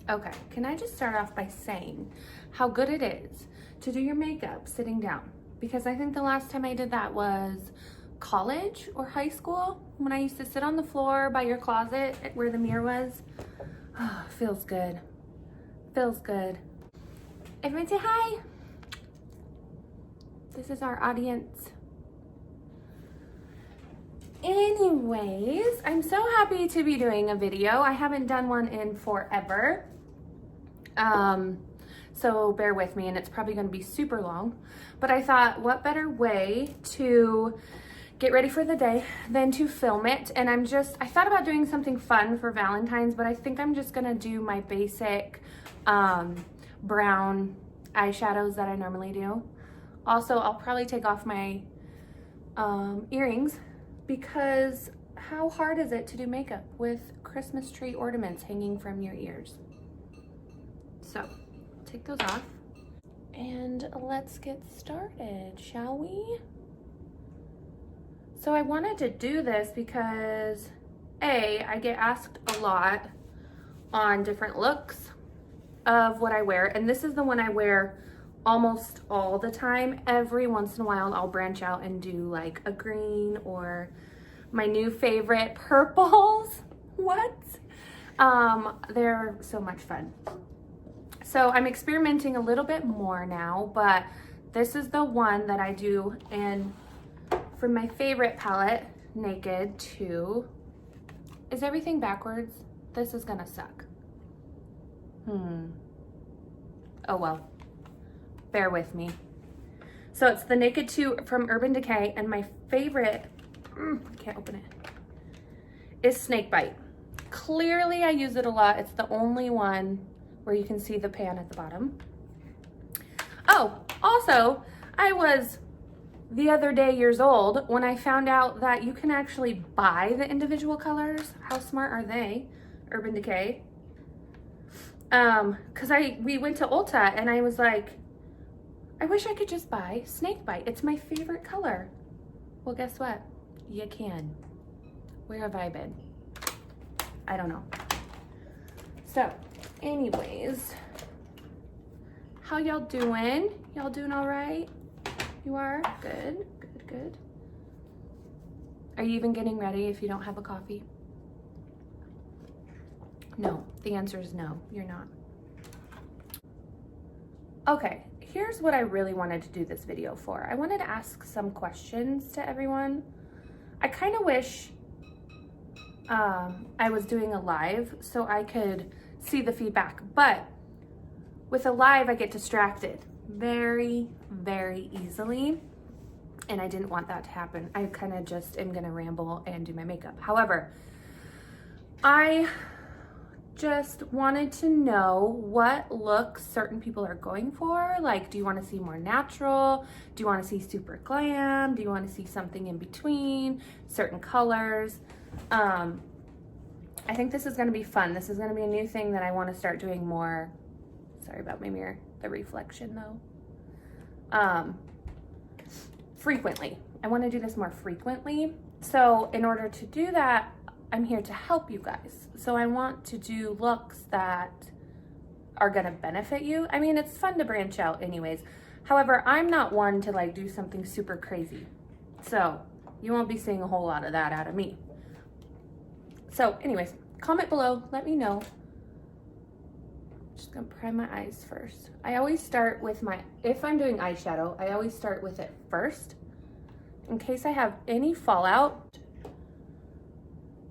Okay, can I just start off by saying how good it is to do your makeup sitting down? Because I think the last time I did that was college or high school when I used to sit on the floor by your closet where the mirror was. Oh, feels good. Feels good. Everyone say hi. This is our audience. Anyways, I'm so happy to be doing a video. I haven't done one in forever. So bear with me, and it's probably going to be super long, but I thought what better way to get ready for the day than to film it. And I thought about doing something fun for Valentine's, but I think I'm just going to do my basic brown eyeshadows that I normally do. Also, I'll probably take off my earrings, because how hard is it to do makeup with Christmas tree ornaments hanging from your ears? So, take those off and let's get started, shall we? So I wanted to do this because I get asked a lot on different looks of what I wear, and this is the one I wear almost all the time. Every once in a while I'll branch out and do like a green or my new favorite, purples. What? They're so much fun. So I'm experimenting a little bit more now, but this is the one that I do in from my favorite palette, Naked 2. Is everything backwards? This is gonna suck. Oh well. Bear with me. So it's the Naked 2 from Urban Decay, and my favorite, I can't open it, is Snakebite. Clearly I use it a lot. It's the only one where you can see the pan at the bottom. Oh, also, I was the other day years old when I found out that you can actually buy the individual colors. How smart are they, Urban Decay? Cause we went to Ulta and I was like, I wish I could just buy Snakebite. It's my favorite color. Well, guess what? You can. Where have I been? I don't know. So, anyways, how y'all doing? Y'all doing all right? You are? Good, good, good. Are you even getting ready if you don't have a coffee? No, the answer is no, you're not. Okay, here's what I really wanted to do this video for. I wanted to ask some questions to everyone. I kind of wish I was doing a live so I could see the feedback, but with a live I get distracted very, very easily, and I didn't want that to happen. I kind of just am gonna ramble and do my makeup. However, I just wanted to know what looks certain people are going for. Like, do you want to see more natural? Do you want to see super glam? Do you want to see something in between? Certain colors? I think this is going to be fun. This is going to be a new thing that I want to start doing more. Sorry about my mirror, the reflection though. Frequently. I want to do this more frequently. So in order to do that, I'm here to help you guys. So I want to do looks that are gonna benefit you. I mean, it's fun to branch out anyways. However, I'm not one to like do something super crazy. So you won't be seeing a whole lot of that out of me. So anyways, comment below, let me know. Just gonna prime my eyes first. I always start with if I'm doing eyeshadow, I always start with it first in case I have any fallout.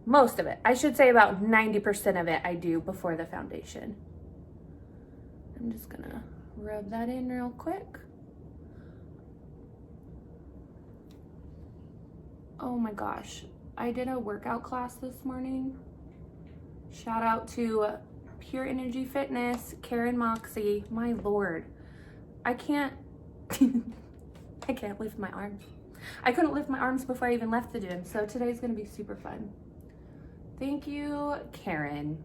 Most of it, I should say about 90% of it I do before the foundation. I'm just gonna rub that in real quick. Oh my gosh, I did a workout class this morning. Shout out to Pure Energy Fitness, Karen Moxie. My Lord, I can't lift my arms. I couldn't lift my arms before I even left the gym, so today's gonna be super fun. Thank you, Karen.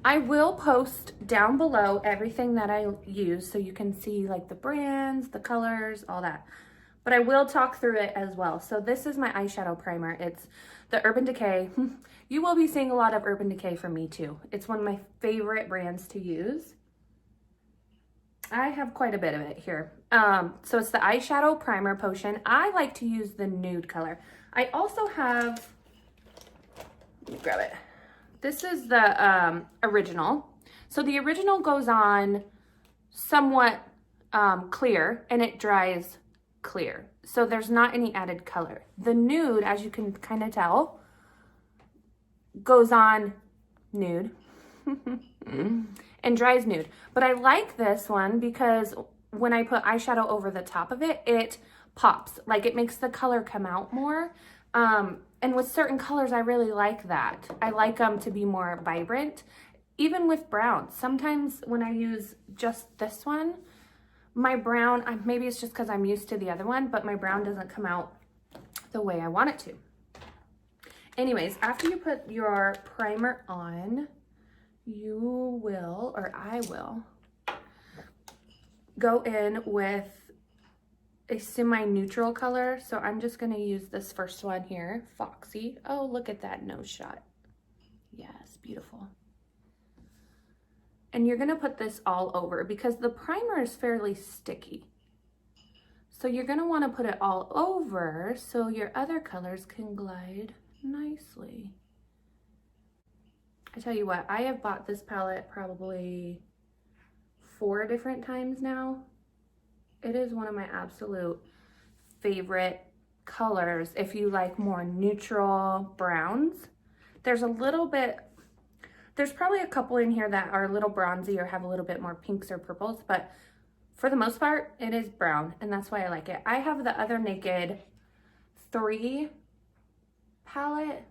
I will post down below everything that I use so you can see like the brands, the colors, all that. But I will talk through it as well. So this is my eyeshadow primer. It's the Urban Decay You will be seeing a lot of Urban Decay from me too. It's one of my favorite brands to use. I have quite a bit of it here. So it's the eyeshadow primer potion. I like to use the nude color. I also have, let me grab it. This is the original. So the original goes on somewhat clear and it dries clear. So there's not any added color. The nude, as you can kind of tell, goes on nude and dries nude. But I like this one because when I put eyeshadow over the top of it, it pops. Like it makes the color come out more. And with certain colors, I really like that. I like them to be more vibrant. Even with browns, sometimes when I use just this one, my brown, maybe it's just because I'm used to the other one, but my brown doesn't come out the way I want it to. Anyways, after you put your primer on, you will, or I will, go in with a semi-neutral color. So I'm just going to use this first one here, Foxy. Oh, look at that nose shot. Yes, beautiful. And you're going to put this all over because the primer is fairly sticky. So you're going to want to put it all over so your other colors can glide nicely. I tell you what, I have bought this palette probably 4 different times now. It is one of my absolute favorite colors if you like more neutral browns. There's probably a couple in here that are a little bronzy or have a little bit more pinks or purples, but for the most part, it is brown, and that's why I like it. I have the Other Naked 3 palette.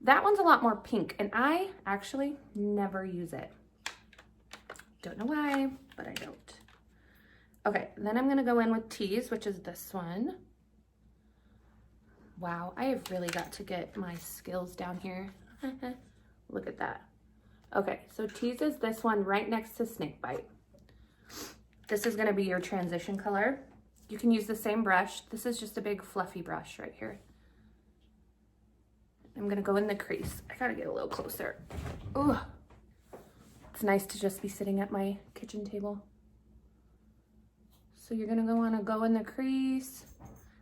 That one's a lot more pink, and I actually never use it. Don't know why, but I don't. Okay, then I'm gonna go in with Tease, which is this one. Wow, I have really got to get my skills down here. Look at that. Okay, so Tease is this one right next to Snakebite. This is gonna be your transition color. You can use the same brush. This is just a big fluffy brush right here. I'm gonna go in the crease. I gotta get a little closer. Ooh, it's nice to just be sitting at my kitchen table. So you're gonna wanna go in the crease.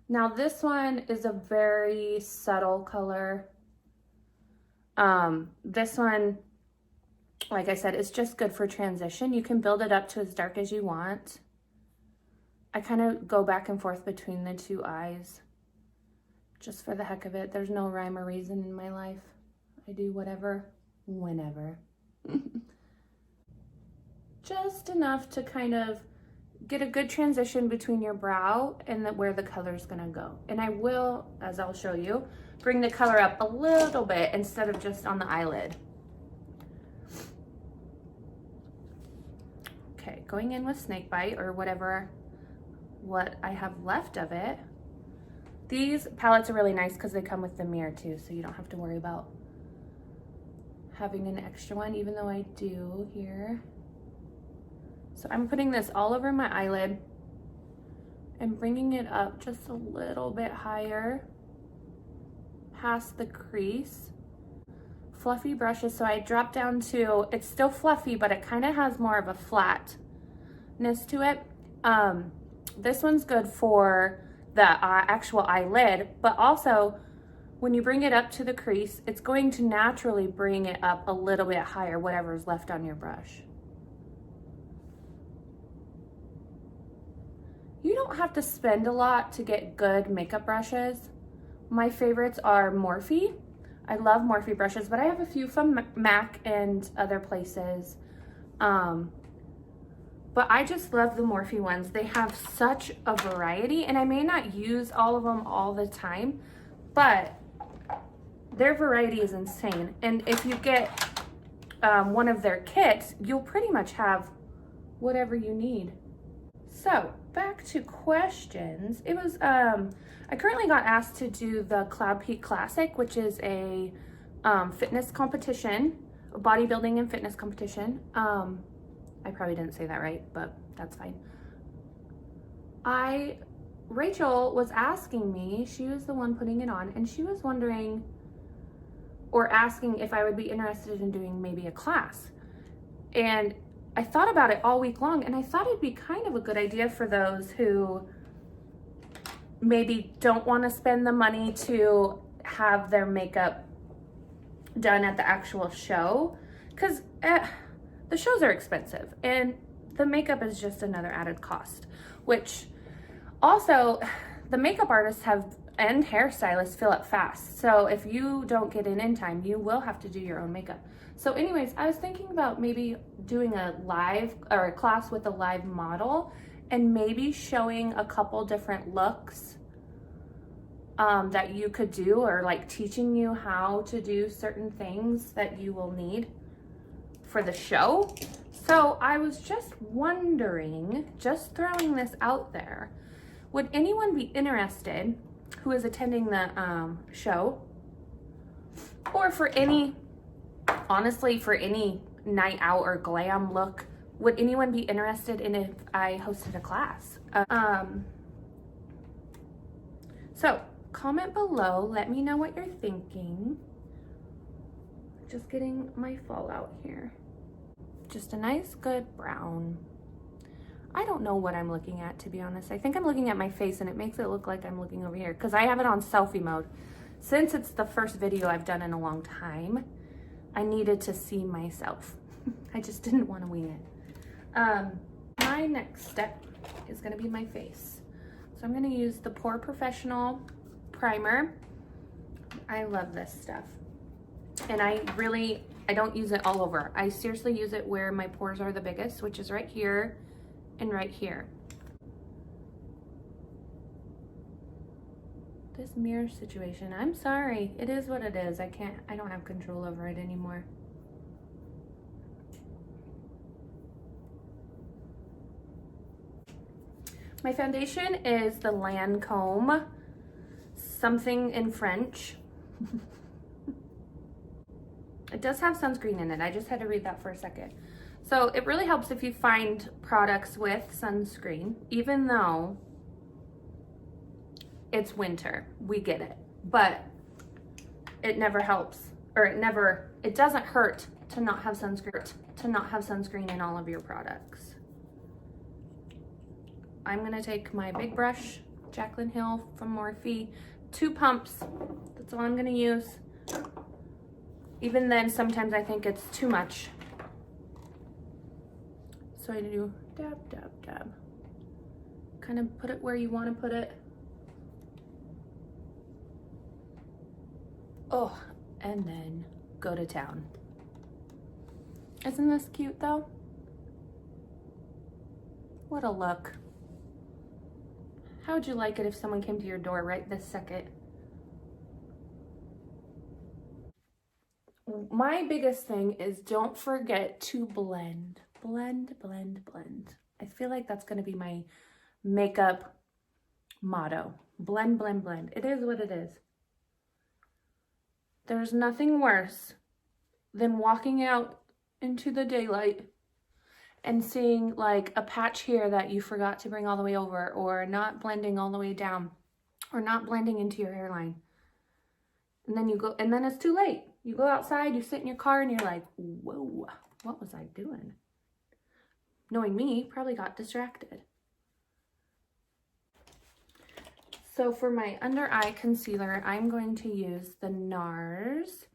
Now this one is a very subtle color. This one, like I said, is just good for transition. You can build it up to as dark as you want. I kind of go back and forth between the two eyes just for the heck of it. There's no rhyme or reason in my life. I do whatever, whenever. Just enough to kind of get a good transition between your brow and where the color is gonna go. And I will, as I'll show you, bring the color up a little bit instead of just on the eyelid. Okay, going in with Snakebite or what I have left of it. These palettes are really nice because they come with the mirror too, so you don't have to worry about having an extra one, even though I do here. So I'm putting this all over my eyelid and bringing it up just a little bit higher past the crease. Fluffy brushes, so I drop down to, it's still fluffy, but it kind of has more of a flatness to it. This one's good for the actual eyelid, but also when you bring it up to the crease, it's going to naturally bring it up a little bit higher, whatever's left on your brush. You don't have to spend a lot to get good makeup brushes. My favorites are Morphe. I love Morphe brushes, but I have a few from MAC and other places. But I just love the Morphe ones. They have such a variety, and I may not use all of them all the time, but their variety is insane. And if you get one of their kits, you'll pretty much have whatever you need. So back to questions. It was, I currently got asked to do the Cloud Peak Classic, which is a fitness competition, a bodybuilding and fitness competition. I probably didn't say that right, but that's fine. Rachel was asking me, she was the one putting it on, and she was wondering or asking if I would be interested in doing maybe a class. And I thought about it all week long, and I thought it'd be kind of a good idea for those who maybe don't want to spend the money to have their makeup done at the actual show, because the shows are expensive and the makeup is just another added cost, which also the makeup artists have and hairstylists fill up fast. So if you don't get in time, you will have to do your own makeup. So anyways, I was thinking about maybe doing a live or a class with a live model and maybe showing a couple different looks that you could do, or like teaching you how to do certain things that you will need for the show. So I was just wondering, just throwing this out there, would anyone be interested who is attending the show, or for any, honestly, for any night out or glam look, would anyone be interested in if I hosted a class? So comment below, let me know what you're thinking. Just getting my fallout here. Just a nice good brown. I don't know what I'm looking at, to be honest. I think I'm looking at my face and it makes it look like I'm looking over here because I have it on selfie mode. Since it's the first video I've done in a long time, I needed to see myself. I just didn't want to wing it. My next step is going to be my face. So I'm going to use the POREfessional primer. I love this stuff. And I don't use it all over. I seriously use it where my pores are the biggest, which is right here and right here. This mirror situation, I'm sorry. It is what it is. I don't have control over it anymore. My foundation is the Lancôme, something in French. It does have sunscreen in it. I just had to read that for a second. So it really helps if you find products with sunscreen, even though it's winter. We get it. But it never helps, or it doesn't hurt to not have sunscreen in all of your products. I'm gonna take my big brush, Jaclyn Hill from Morphe, 2 pumps. That's all I'm gonna use. Even then, sometimes I think it's too much. So I do dab, dab, dab. Kind of put it where you want to put it. Oh, and then go to town. Isn't this cute though? What a look. How would you like it if someone came to your door right this second? My biggest thing is don't forget to blend. Blend, blend, blend. I feel like that's going to be my makeup motto. Blend, blend, blend. It is what it is. There's nothing worse than walking out into the daylight and seeing like a patch here that you forgot to bring all the way over, or not blending all the way down, or not blending into your hairline. And then you go, and then it's too late. You go outside, you sit in your car, and you're like, whoa, what was I doing? Knowing me, probably got distracted. So for my under eye concealer, I'm going to use the NARS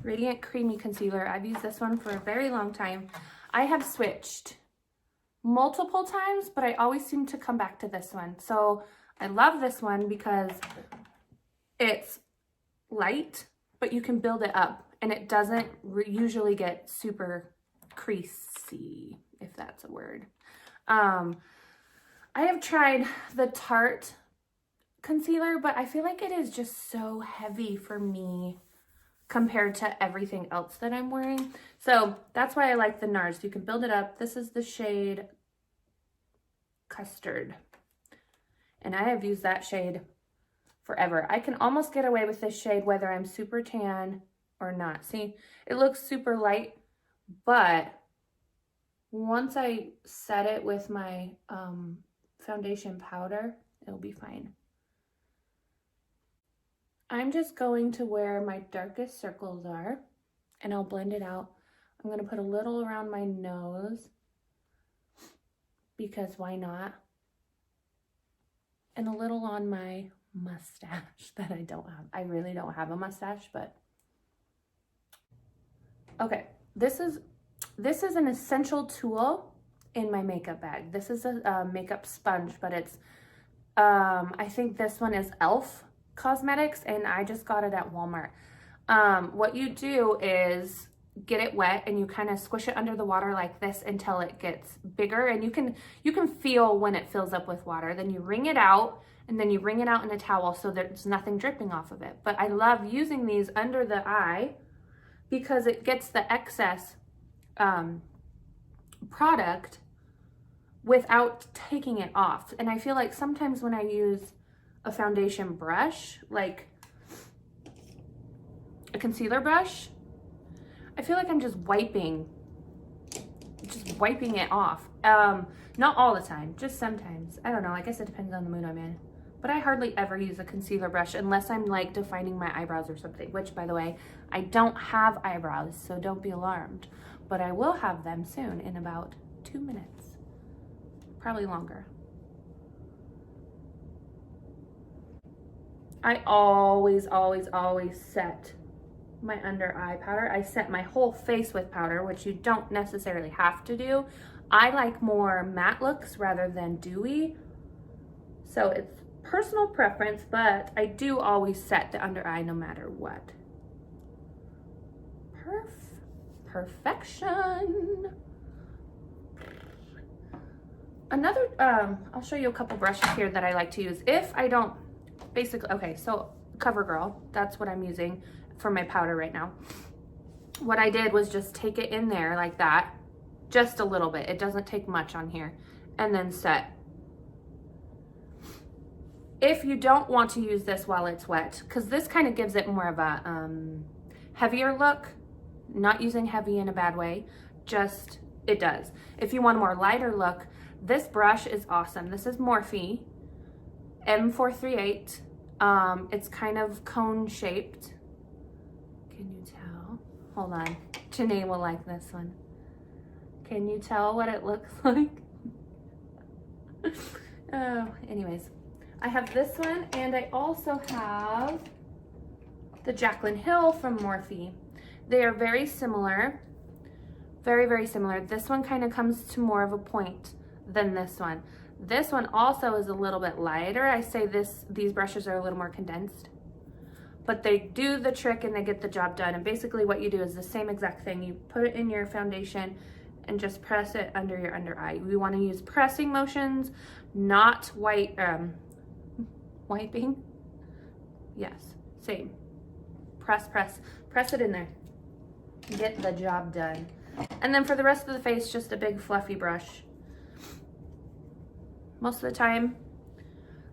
Radiant Creamy Concealer. I've used this one for a very long time. I have switched multiple times, but I always seem to come back to this one. So I love this one because it's light, but you can build it up, and it doesn't usually get super creasy, if that's a word. I have tried the Tarte concealer, but I feel like it is just so heavy for me compared to everything else that I'm wearing. So that's why I like the NARS. You can build it up. This is the shade Custard, and I have used that shade forever. I can almost get away with this shade whether I'm super tan or not. See, it looks super light, but once I set it with my foundation powder, it'll be fine. I'm just going to where my darkest circles are, and I'll blend it out. I'm going to put a little around my nose, because why not? And a little on my mustache that I don't have. I really don't have a mustache, but okay. This is an essential tool in my makeup bag. This is a makeup sponge, but it's I think this one is E.L.F. Cosmetics, and I just got it at Walmart. What you do is get it wet and you kind of squish it under the water like this until it gets bigger, and you can feel when it fills up with water. Then you wring it out, and then you wring it out in a towel so there's nothing dripping off of it. But I love using these under the eye because it gets the excess product without taking it off. And I feel like sometimes when I use a foundation brush, like a concealer brush, I feel like I'm just wiping it off. Not all the time, just sometimes. I don't know, I guess it depends on the mood I'm in. But I hardly ever use a concealer brush unless I'm like defining my eyebrows or something, which, by the way, I don't have eyebrows, so don't be alarmed. But I will have them soon, in about 2 minutes. Probably longer. I always set my under eye powder. I set my whole face with powder, which you don't necessarily have to do. I like more matte looks rather than dewy. So it's personal preference, but I do always set the under eye no matter what. Perfection. Another, I'll show you a couple brushes here that I like to use. If I don't, basically, okay, so Covergirl, that's what I'm using for my powder right now. What I did was just take it in there like that, just a little bit. It doesn't take much on here, and then set. If you don't want to use this while it's wet, because this kind of gives it more of a heavier look, not using heavy in a bad way, just it does. If you want a more lighter look, this brush is awesome. This is Morphe M438. It's kind of cone shaped. Can you tell? Hold on. Janae will like this one. Can you tell what it looks like? Oh, anyways. I have this one, and I also have the Jaclyn Hill from Morphe. They are very similar. Very similar. This one kind of comes to more of a point than this one. This one also is a little bit lighter. I say these brushes are a little more condensed, but they do the trick and they get the job done. And basically what you do is the same exact thing. You put it in your foundation and just press it under your under eye. We want to use pressing motions, not wiping. Yes, same. Press it in there. Get the job done. And then for the rest of the face, just a big fluffy brush. Most of the time,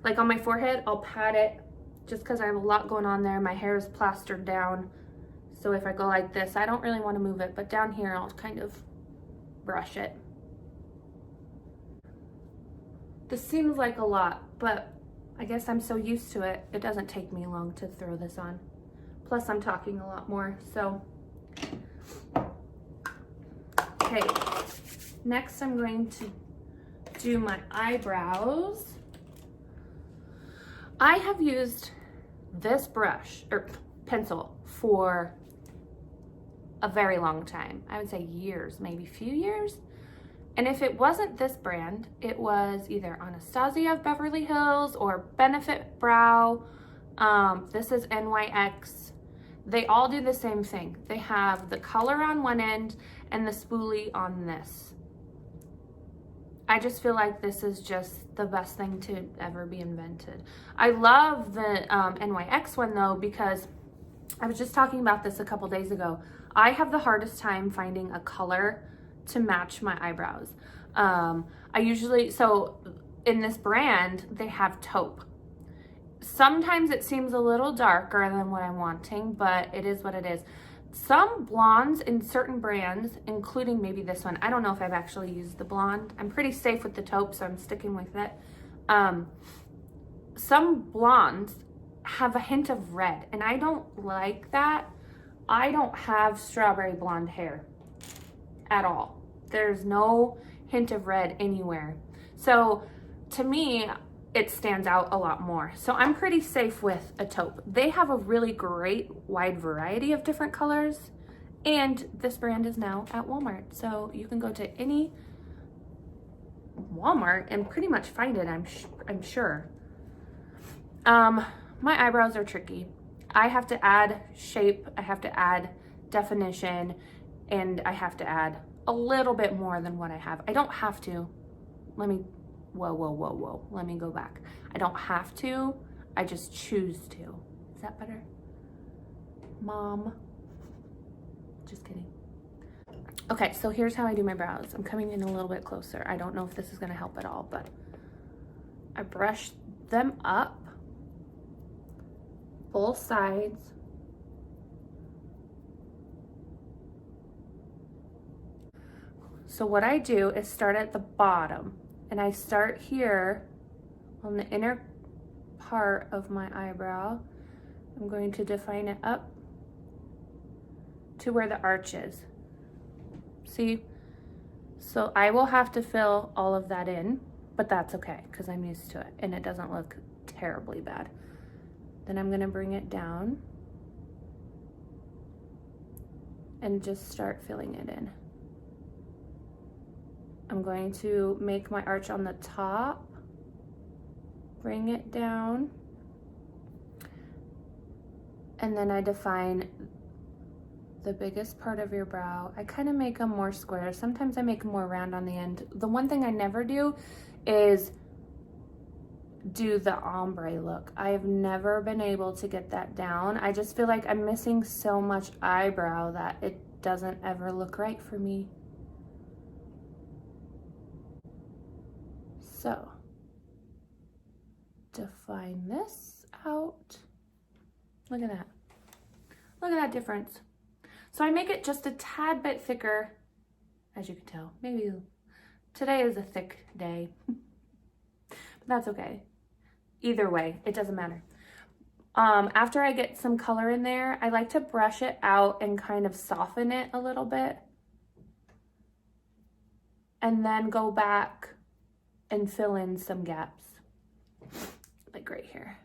like on my forehead, I'll pat it just because I have a lot going on there. My hair is plastered down. So if I go like this, I don't really want to move it, but down here, I'll kind of brush it. This seems like a lot, but I guess I'm so used to it, it doesn't take me long to throw this on. Plus, I'm talking a lot more, so. Okay, next I'm going to do my eyebrows. I have used this brush, or pencil, for a very long time. I would say years, maybe a few years. And if it wasn't this brand, it was either Anastasia of Beverly Hills or Benefit Brow. This is NYX. They all do the same thing. They have the color on one end and the spoolie on this. I just feel like this is just the best thing to ever be invented. I love the NYX one though, because I was just talking about this a couple days ago. I have the hardest time finding a color to match my eyebrows. So in this brand, they have taupe. Sometimes it seems a little darker than what I'm wanting, but it is what it is. Some blondes in certain brands, including maybe this one, I don't know if I've actually used the blonde. I'm pretty safe with the taupe, so I'm sticking with it. Some blondes have a hint of red, and I don't like that. I don't have strawberry blonde hair at all. There's no hint of red anywhere. So to me, it stands out a lot more. So I'm pretty safe with a taupe. They have a really great wide variety of different colors, and this brand is now at Walmart. So you can go to any Walmart and pretty much find it, I'm sure. My eyebrows are tricky. I have to add shape, I have to add definition, and I have to add a little bit more than what I have. I don't have to. Let me, whoa. Let me go back. I don't have to, I just choose to. Is that better? Mom. Just kidding. Okay, so here's how I do my brows. I'm coming in a little bit closer. I don't know if this is gonna help at all, but I brush them up, both sides. So what I do is start at the bottom, and I start here on the inner part of my eyebrow. I'm going to define it up to where the arch is. See? So I will have to fill all of that in, but that's okay because I'm used to it and it doesn't look terribly bad. Then I'm gonna bring it down and just start filling it in. I'm going to make my arch on the top, bring it down, and then I define the biggest part of your brow. I kind of make them more square. Sometimes I make them more round on the end. The one thing I never do is do the ombre look. I have never been able to get that down. I just feel like I'm missing so much eyebrow that it doesn't ever look right for me. So, define this out. Look at that. Look at that difference. So I make it just a tad bit thicker, as you can tell. Maybe today is a thick day, but that's okay. Either way, it doesn't matter. After I get some color in there, I like to brush it out and kind of soften it a little bit, and then go back and fill in some gaps, like right here.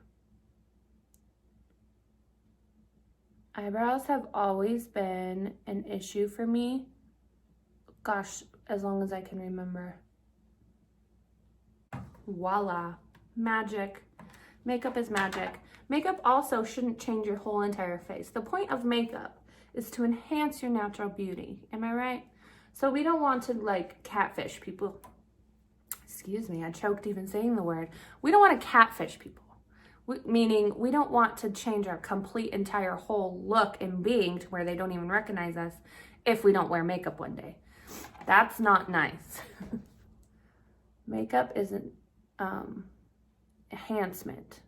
Eyebrows have always been an issue for me. Gosh, as long as I can remember. Voila, magic. Makeup is magic. Makeup also shouldn't change your whole entire face. The point of makeup is to enhance your natural beauty. Am I right? So we don't want to like catfish people. Excuse me, I choked even saying the word. We don't want to catfish people. Meaning we don't want to change our complete entire whole look and being to where they don't even recognize us if we don't wear makeup one day. That's not nice. Makeup is an enhancement.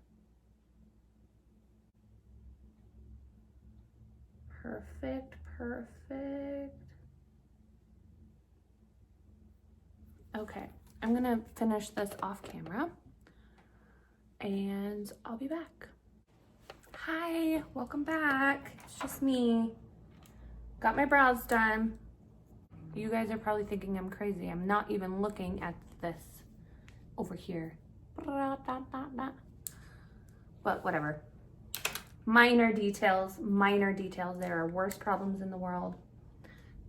Perfect, perfect. Okay, I'm gonna finish this off camera and I'll be back. Hi, welcome back. It's just me. Got my brows done. You guys are probably thinking I'm crazy. I'm not even looking at this over here. But whatever. Minor details, minor details. There are worse problems in the world.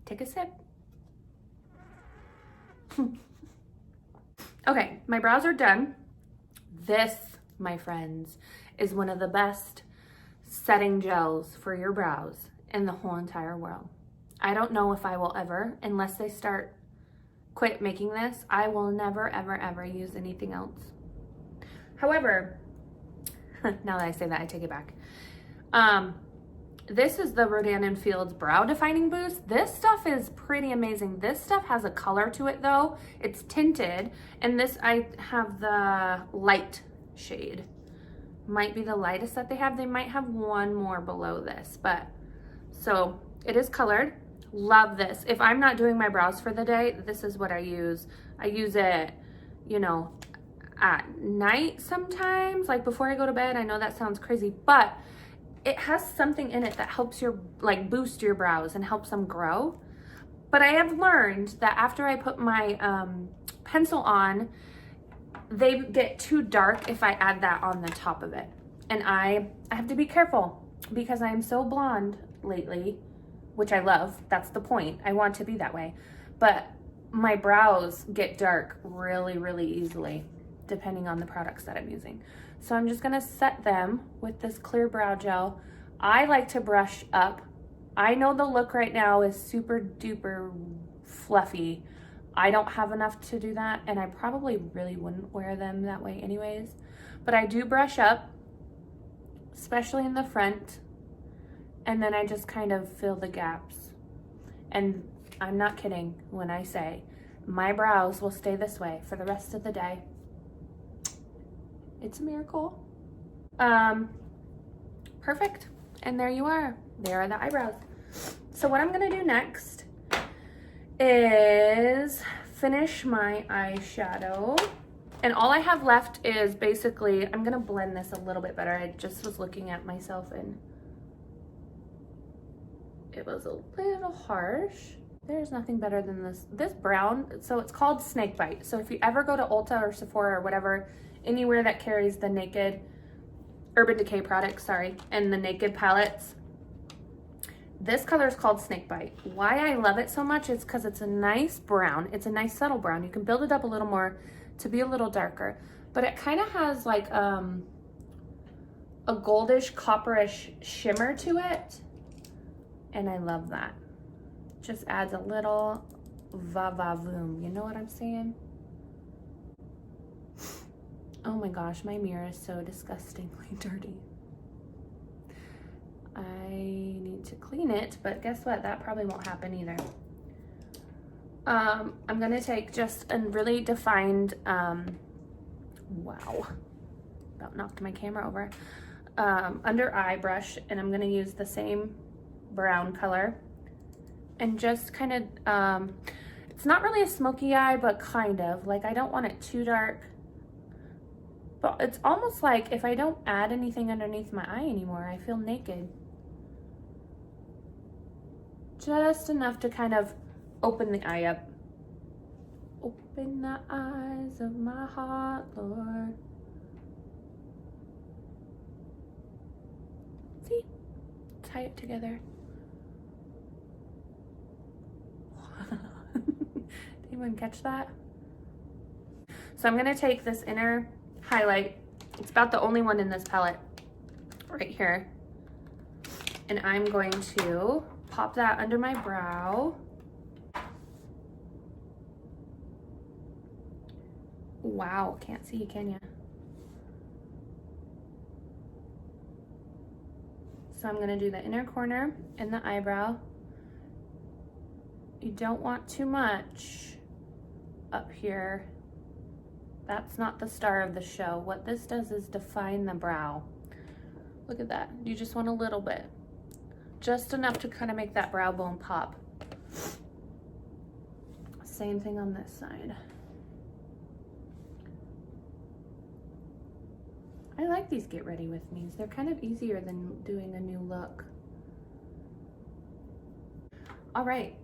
Take a sip. Okay, my brows are done. This, my friends, is one of the best setting gels for your brows in the whole entire world. I don't know if I will ever, unless they quit making this, I will never, ever, ever use anything else. However, now that I say that, I take it back. This is the Rodan & Fields Brow Defining Boost. This stuff is pretty amazing. This stuff has a color to it though. It's tinted, and this, I have the light shade. Might be the lightest that they have. They might have one more below this, but so it is colored. Love this. If I'm not doing my brows for the day, this is what I use. I use it, you know, at night sometimes, like before I go to bed. I know that sounds crazy, but it has something in it that helps your, like, boost your brows and helps them grow. But I have learned that after I put my pencil on, they get too dark if I add that on the top of it. And I have to be careful because I'm so blonde lately, which I love. That's the point. I want to be that way. But my brows get dark really, really easily, depending on the products that I'm using. So I'm just gonna set them with this clear brow gel. I like to brush up. I know the look right now is super duper fluffy. I don't have enough to do that, and I probably really wouldn't wear them that way anyways. But I do brush up, especially in the front, and then I just kind of fill the gaps. And I'm not kidding when I say my brows will stay this way for the rest of the day. It's a miracle. Perfect. And there you are. There are the eyebrows. So what I'm gonna do next is finish my eyeshadow. And all I have left is basically, I'm gonna blend this a little bit better. I just was looking at myself and it was a little harsh. There's nothing better than this brown. So it's called Snakebite. So if you ever go to Ulta or Sephora or whatever, anywhere that carries the Naked, Urban Decay products, sorry, and the Naked palettes, this color is called Snakebite. Why I love it so much is because it's a nice brown. It's a nice subtle brown. You can build it up a little more to be a little darker, but it kind of has like a goldish, copperish shimmer to it, and I love that. Just adds a little va-va-voom. You know what I'm saying? Oh my gosh, my mirror is so disgustingly dirty. I need to clean it, but guess what? That probably won't happen either. I'm gonna take just a really defined, wow, about knocked my camera over, under eye brush, and I'm gonna use the same brown color and just kind of, it's not really a smoky eye, but kind of, like I don't want it too dark. But it's almost like if I don't add anything underneath my eye anymore, I feel naked. Just enough to kind of open the eye up. Open the eyes of my heart, Lord. See? Tie it together. Did anyone catch that? So I'm gonna take this inner highlight. It's about the only one in this palette right here. And I'm going to pop that under my brow. Wow, can't see, can you? So I'm gonna do the inner corner and the eyebrow. You don't want too much up here. That's not the star of the show. What this does is define the brow. Look at that. You just want a little bit. Just enough to kind of make that brow bone pop. Same thing on this side. I like these get ready with me's. They're kind of easier than doing a new look. All right.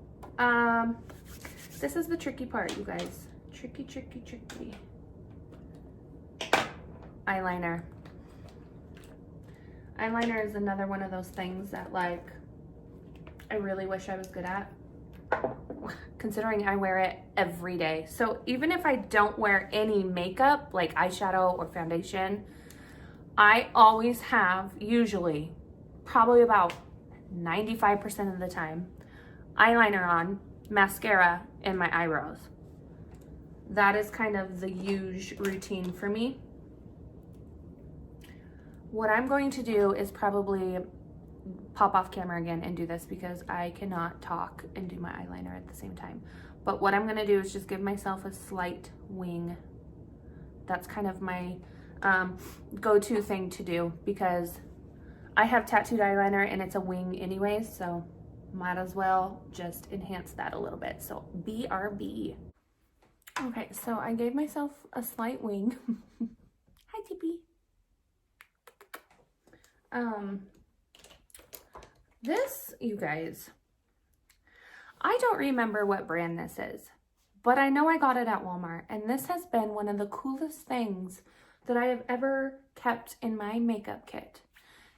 This is the tricky part, you guys. Tricky, tricky, tricky. Eyeliner. Eyeliner is another one of those things that, like, I really wish I was good at, considering I wear it every day. So even if I don't wear any makeup, like eyeshadow or foundation, I always have, usually, probably about 95% of the time, eyeliner on, mascara, and my eyebrows. That is kind of the huge routine for me. What I'm going to do is probably pop off camera again and do this because I cannot talk and do my eyeliner at the same time. But what I'm going to do is just give myself a slight wing. That's kind of my go-to thing to do because I have tattooed eyeliner and it's a wing anyways, so might as well just enhance that a little bit. So BRB. Okay, so I gave myself a slight wing. Hi, Tippy. This, you guys, I don't remember what brand this is, but I know I got it at Walmart, and this has been one of the coolest things that I have ever kept in my makeup kit.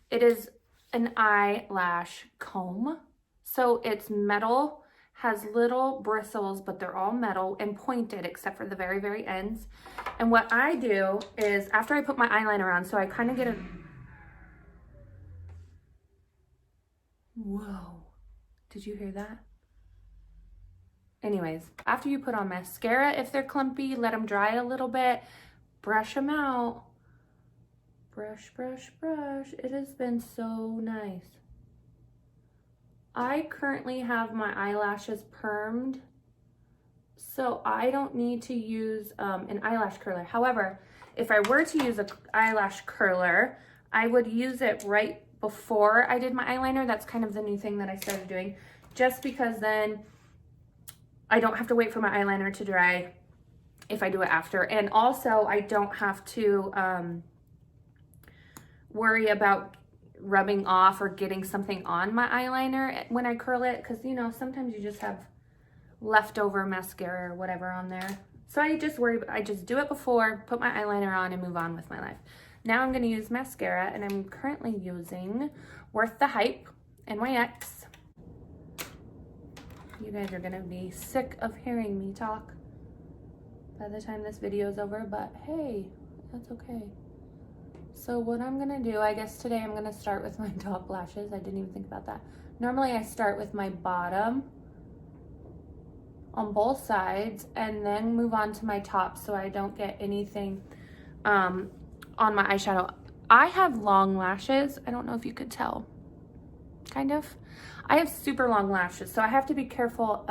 It is an eyelash comb. So it's metal, has little bristles, but they're all metal and pointed except for the very, very ends. And what I do is after I put my eyeliner on, so I kind of get a, whoa, did you hear that? Anyways, after you put on mascara, if they're clumpy, let them dry a little bit, brush them out. Brush, brush, brush. It has been so nice. I currently have my eyelashes permed, so I don't need to use an eyelash curler. However, if I were to use an eyelash curler, I would use it right before I did my eyeliner. That's kind of the new thing that I started doing, just because then I don't have to wait for my eyeliner to dry if I do it after. And also I don't have to worry about rubbing off or getting something on my eyeliner when I curl it, because you know, sometimes you just have leftover mascara or whatever on there. So I just do it before, put my eyeliner on, and move on with my life. Now I'm going to use mascara, and I'm currently using Worth the Hype NYX. You guys are going to be sick of hearing me talk by the time this video is over, but hey, that's okay. So what I'm gonna do, I guess today I'm gonna start with my top lashes. I didn't even think about that. Normally I start with my bottom on both sides and then move on to my top so I don't get anything on my eyeshadow. I have long lashes. I don't know if you could tell, kind of. I have super long lashes, so I have to be careful,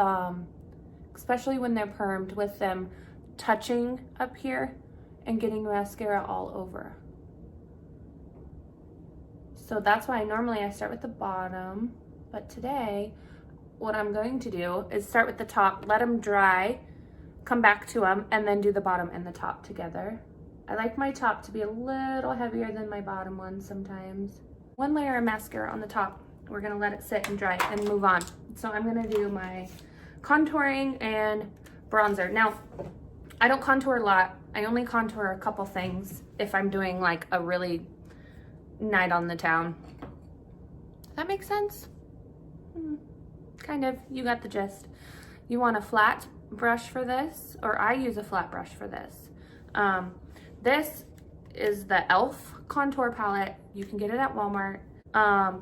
especially when they're permed, with them touching up here and getting mascara all over. So that's why normally I start with the bottom, but today what I'm going to do is start with the top, let them dry, come back to them, and then do the bottom and the top together. I like my top to be a little heavier than my bottom one sometimes. One layer of mascara on the top. We're gonna let it sit and dry and move on. So I'm gonna do my contouring and bronzer. Now, I don't contour a lot. I only contour a couple things if I'm doing like a really night on the town. Does that make sense? Kind of. You got the gist. You want a flat brush for this, or I use a flat brush for this. This is the E.L.F. contour palette. You can get it at Walmart.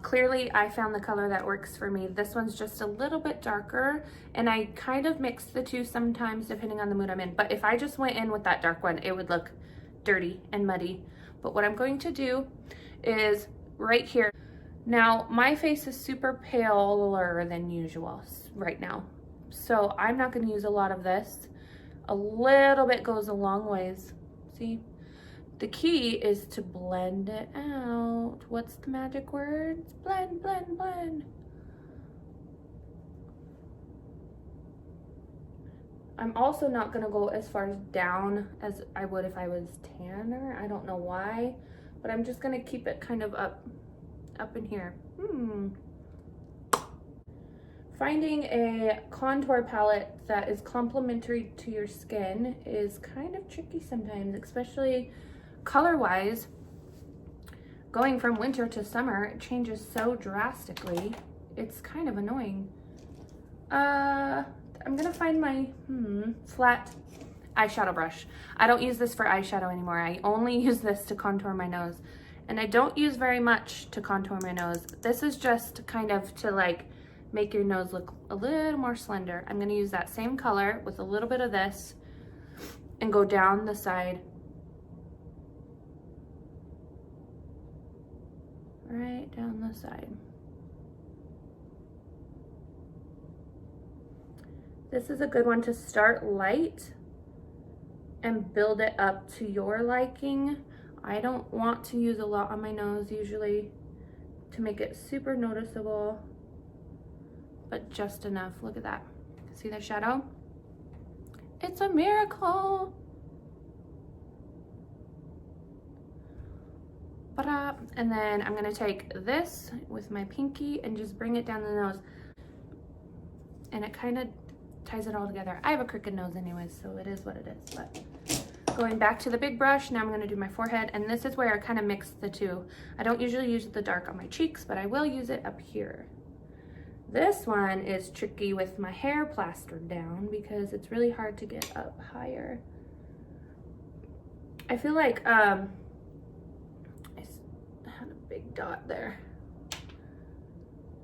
Clearly I found the color that works for me. This one's just a little bit darker, and I kind of mix the two sometimes depending on the mood I'm in. But if I just went in with that dark one, it would look dirty and muddy. But what I'm going to do is right here. Now my face is super paler than usual right now, so I'm not going to use a lot of this. A little bit goes a long ways. See, the key is to blend it out. What's the magic words? Blend, blend, blend. I'm also not going to go as far down as I would if I was tanner. I don't know why, but I'm just gonna keep it kind of up in here. Finding a contour palette that is complementary to your skin is kind of tricky sometimes, especially color-wise. Going from winter to summer, it changes so drastically. It's kind of annoying. I'm gonna find my flat eyeshadow brush. I don't use this for eyeshadow anymore. I only use this to contour my nose. And I don't use very much to contour my nose. This is just kind of to like make your nose look a little more slender. I'm gonna use that same color with a little bit of this and go down the side. Right down the side. This is a good one to start light and build it up to your liking. I don't want to use a lot on my nose usually to make it super noticeable, but just enough. Look at that. See the shadow? It's a miracle. And then I'm gonna take this with my pinky and just bring it down the nose. And it kind of ties it all together. I have a crooked nose anyways, so it is what it is. But going back to the big brush, now I'm gonna do my forehead, and this is where I kind of mix the two. I don't usually use the dark on my cheeks, but I will use it up here. This one is tricky with my hair plastered down because it's really hard to get up higher. I feel like I had a big dot there.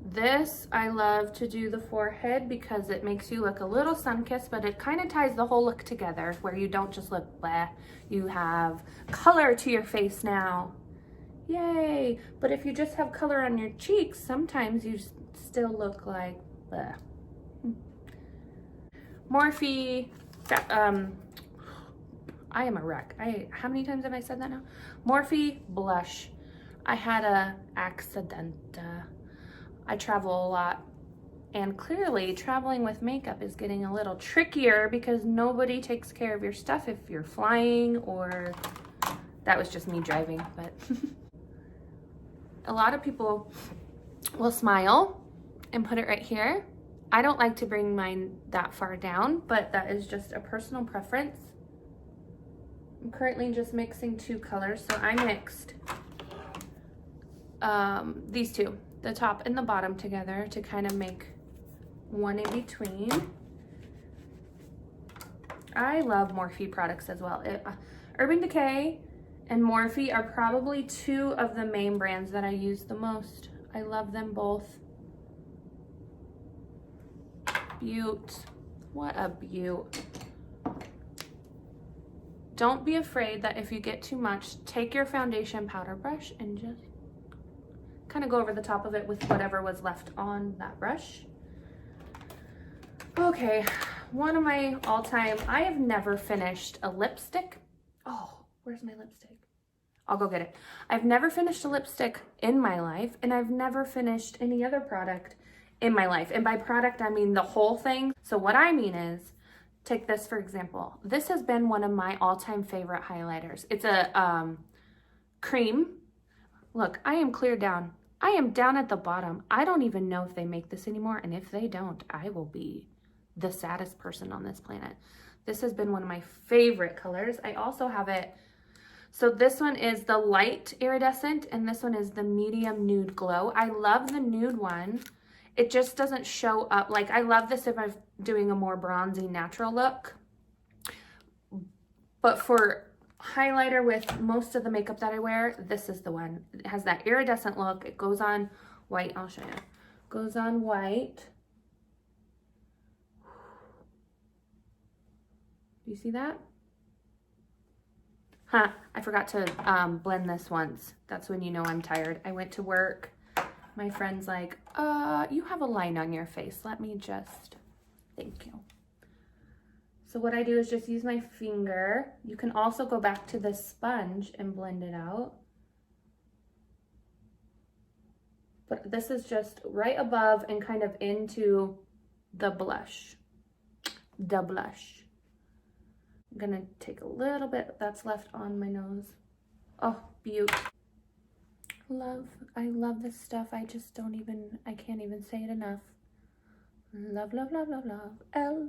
This I love to do the forehead because it makes you look a little sun-kissed, but it kind of ties the whole look together where you don't just look bleh. You have color to your face now. Yay! But if you just have color on your cheeks, sometimes you still look like bleh. Morphe, I am a wreck. How many times have I said that now? Morphe blush. I had a accident. I travel a lot, and clearly traveling with makeup is getting a little trickier because nobody takes care of your stuff if you're flying, or that was just me driving, but a lot of people will smile and put it right here. I don't like to bring mine that far down, but that is just a personal preference. I'm currently just mixing two colors, so I mixed these two, the top and the bottom together to kind of make one in between. I love Morphe products as well. Urban Decay and Morphe are probably two of the main brands that I use the most. I love them both. Beaut. What a beaut. Don't be afraid that if you get too much, take your foundation powder brush and just kind of go over the top of it with whatever was left on that brush. Okay, one of my all-time, I have never finished a lipstick. Oh, where's my lipstick? I'll go get it. I've never finished a lipstick in my life, and I've never finished any other product in my life. And by product, I mean the whole thing. So what I mean is, take this for example. This has been one of my all-time favorite highlighters. It's a cream. Look, I am clear down. I am down at the bottom. I don't even know if they make this anymore, and if they don't, I will be the saddest person on this planet. This has been one of my favorite colors. I also have it, so this one is the light iridescent, and this one is the medium nude glow. I love the nude one. It just doesn't show up, like I love this if I'm doing a more bronzy natural look. But for highlighter with most of the makeup that I wear, this is the one. It has that iridescent look. It goes on white. I'll show you. Goes on white. Do you see that? Huh, I forgot to blend this once. That's when you know I'm tired. I went to work. My friend's like, you have a line on your face. Let me just, thank you. So what I do is just use my finger. You can also go back to the sponge and blend it out. But this is just right above and kind of into the blush. The blush. I'm gonna take a little bit that's left on my nose. Oh, beautiful. Love, I love this stuff. I just don't even, I can't even say it enough. Love, love, love, love, love. L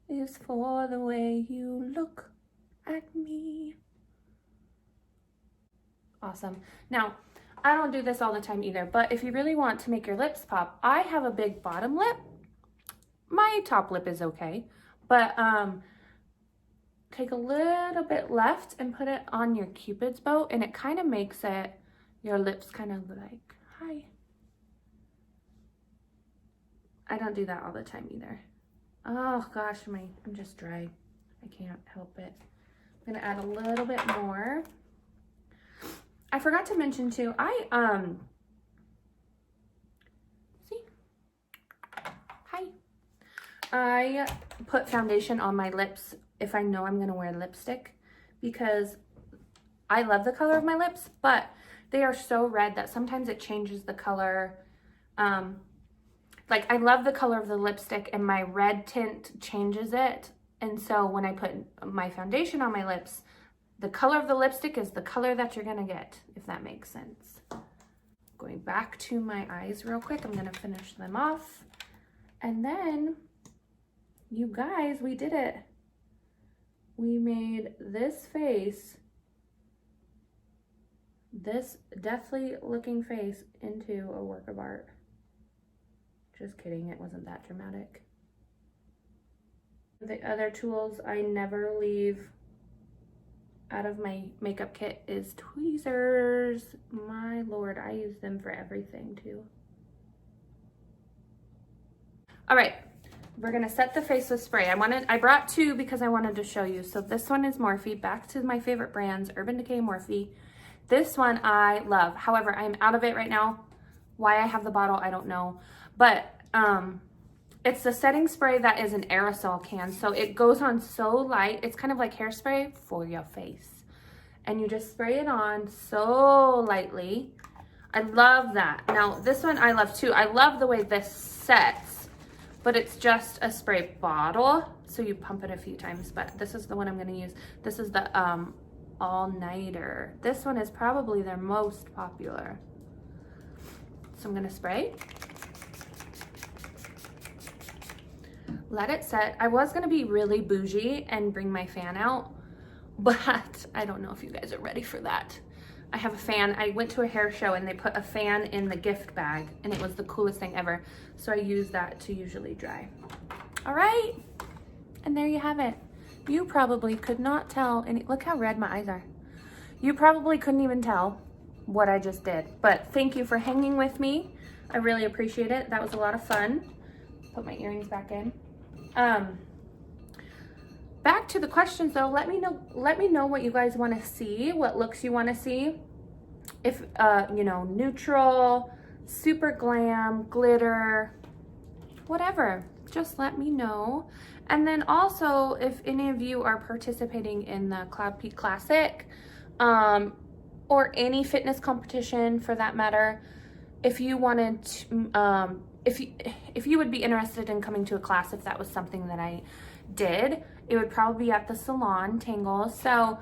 is for the way you look at me. Awesome. Now, I don't do this all the time either, but if you really want to make your lips pop, I have a big bottom lip. My top lip is okay, but take a little bit left and put it on your Cupid's bow, and it kind of makes it, your lips kind of like, hi. I don't do that all the time either. Oh gosh, I'm just dry. I can't help it. I'm gonna add a little bit more. I forgot to mention too, see? Hi. I put foundation on my lips if I know I'm gonna wear lipstick, because I love the color of my lips, but they are so red that sometimes it changes the color. Like I love the color of the lipstick and my red tint changes it And so when I put my foundation on my lips, the color of the lipstick is the color that you're gonna get, if that makes sense. Going back to my eyes real quick, I'm gonna finish them off. And then, you guys, we did it. We made this face, this deathly looking face, into a work of art. Just kidding, it wasn't that dramatic. The other tools I never leave out of my makeup kit is tweezers. My lord, I use them for everything too. All right, we're gonna set the face with spray. I brought two because I wanted to show you. So this one is Morphe, back to my favorite brands, Urban Decay, Morphe. This one I love. However, I'm out of it right now. Why I have the bottle, I don't know. But it's the setting spray that is an aerosol can. So it goes on so light. It's kind of like hairspray for your face. And you just spray it on so lightly. I love that. Now, this one I love too. I love the way this sets, but it's just a spray bottle. So you pump it a few times, but this is the one I'm gonna use. This is the All-Nighter. This one is probably their most popular. So I'm gonna spray. Let it set. I was gonna be really bougie and bring my fan out, but I don't know if you guys are ready for that. I have a fan. I went to a hair show and they put a fan in the gift bag and it was the coolest thing ever. So I use that to usually dry. All right, and there you have it. You probably could not tell any, look how red my eyes are. You probably couldn't even tell what I just did, but thank you for hanging with me. I really appreciate it. That was a lot of fun. Put my earrings back in. Back to the questions though. Let me know what you guys want to see, what looks you want to see. If you know, neutral, super glam, glitter, whatever, just let me know. And then also, if any of you are participating in the Cloud Peak Classic, or any fitness competition for that matter, if you wanted to, if you would be interested in coming to a class, if that was something that I did, it would probably be at the salon, Tangle. So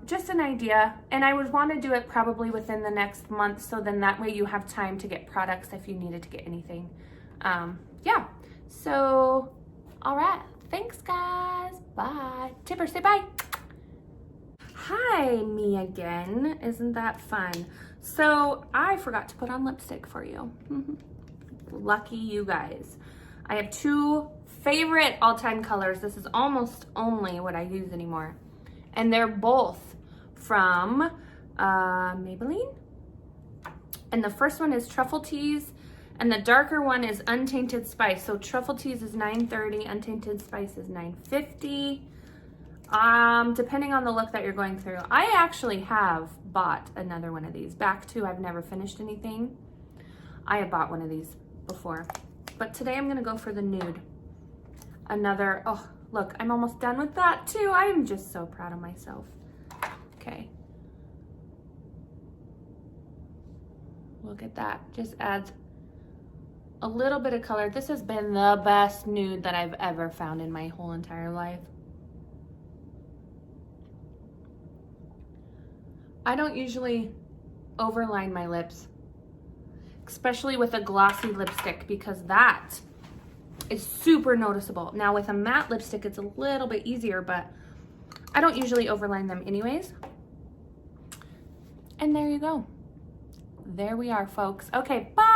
just an idea, and I would want to do it probably within the next month, so then that way you have time to get products if you needed to get anything. Yeah, so all right, thanks guys, bye. Tipper, say bye. Hi, me again. Isn't that fun? So I forgot to put on lipstick for you. Lucky you guys. I have two favorite all-time colors. This is almost only what I use anymore. And they're both from Maybelline. And the first one is Truffle Tease, and the darker one is Untainted Spice. So Truffle Tease is $9.30, Untainted Spice is $9.50. Depending on the look that you're going through. I actually have bought another one of these. Back to I've never finished anything. I have bought one of these before. But today I'm gonna go for the nude. Another, oh, look, I'm almost done with that too. I'm just so proud of myself. Okay. Look at that, just adds a little bit of color. This has been the best nude that I've ever found in my whole entire life. I don't usually overline my lips, especially with a glossy lipstick, because that is super noticeable. Now with a matte lipstick, it's a little bit easier, but I don't usually overline them anyways. And there you go. There we are, folks. Okay, bye.